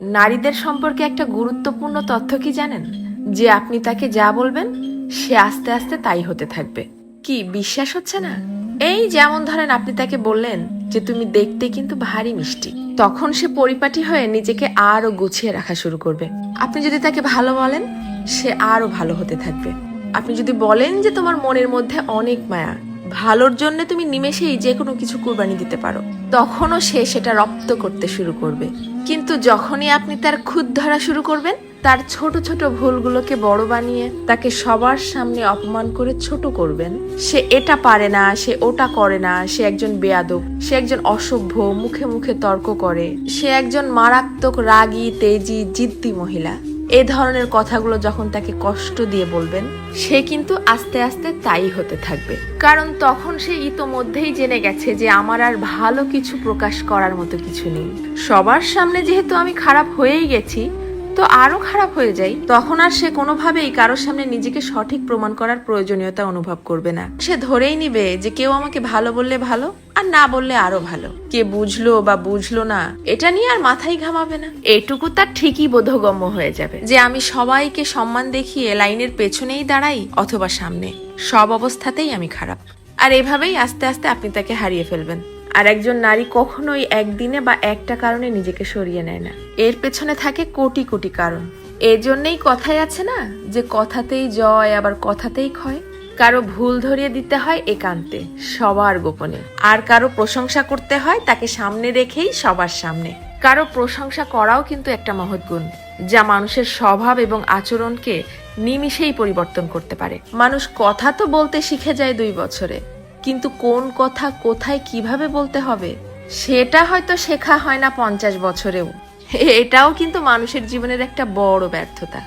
নারীদের সম্পর্কে একটা গুরুত্বপূর্ণ তথ্য কি জানেন? যে আপনি তাকে যা বলবেন সে আস্তে আস্তে তাই হতে থাকবে। কি বিশ্বাস হচ্ছে না? এই যেমন ধরেন আপনি তাকে বললেন যে তুমি দেখতে কিন্তু ভারী মিষ্টি, তখন সে পরিপাটি হয়ে নিজেকে আরো গুছিয়ে রাখা শুরু করবে। আপনি যদি তাকে ভালো বলেন সে আরো ভালো হতে থাকবে। আপনি যদি বলেন যে তোমার মনের মধ্যে অনেক মায়া, ভালোর জন্য তুমি নিমেষেই যে কোনো কিছু কুরবানি দিতে পারো, তখনও সে সেটা রপ্ত করতে শুরু করবে। কিন্তু যখনই আপনি তার খুঁত ধরা শুরু করবেন, তার ছোট ছোট ভুলগুলোকে বড় বানিয়ে তাকে সবার সামনে অপমান করে ছোট করবেন, সে এটা পারে না, সে ওটা করে না, সে একজন বেয়াদব, সে একজন অসভ্য, মুখে মুখে তর্ক করে, সে একজন মারাত্মক রাগী তেজি জিদ্দি মহিলা, এ ধরনের কথাগুলো যখন তাকে কষ্ট দিয়ে বলবেন, সে কিন্তু আস্তে আস্তে তাই হতে থাকবে। কারণ তখন সে ইতোমধ্যেই জেনে গেছে যে আমার আর ভালো কিছু প্রকাশ করার মতো কিছু নেই। সবার সামনে যেহেতু আমি খারাপ হয়েই গেছি, তো আরো খারাপ হয়ে যাই, তখন আর সে কোনোভাবেই কারোর সামনে নিজেকে সঠিক প্রমাণ করার প্রয়োজনীয়তা অনুভব করবে না। সে ধরেই নিবে যে কেউ আমাকে ভালো বললে ভালো, আর না বললে আরো ভালো। কে বুঝলো বা বুঝলো না এটা নিয়ে আর মাথায় ঘামাবে না। এটুকু তার ঠিকই বোধগম্য হয়ে যাবে যে আমি সবাইকে সম্মান দেখিয়ে লাইনের পেছনেই দাঁড়াই অথবা সামনে, সব অবস্থাতেই আমি খারাপ। আর এভাবেই আস্তে আস্তে আপনি তাকে হারিয়ে ফেলবেন। আর একজন নারী কখনোই একদিনে বা একটা কারণে নিজেকে সরিয়ে নেয় না, এর পেছনে থাকে কোটি কোটি কারণ। এজন্যই কথাই আছে না যে কথাতেই জয় আবার কথাতেই ক্ষয়। কারো ভুল ধরিয়ে দিতে হয় একান্তে, সবার গোপনে। আর কারো প্রশংসা করতে হয় তাকে সামনে রেখেই সবার সামনে। কারো প্রশংসা করাও কিন্তু একটা মহৎ গুণ, যা মানুষের স্বভাব এবং আচরণকে নিমিষেই পরিবর্তন করতে পারে। মানুষ কথা তো বলতে শিখে যায় 2 বছরে, কিন্তু কোন কথা কোথায় কিভাবে বলতে হবে সেটা হয়তো শেখা হয় না 50 বছরেও। এটাও কিন্তু মানুষের জীবনের একটা বড় ব্যর্থতা।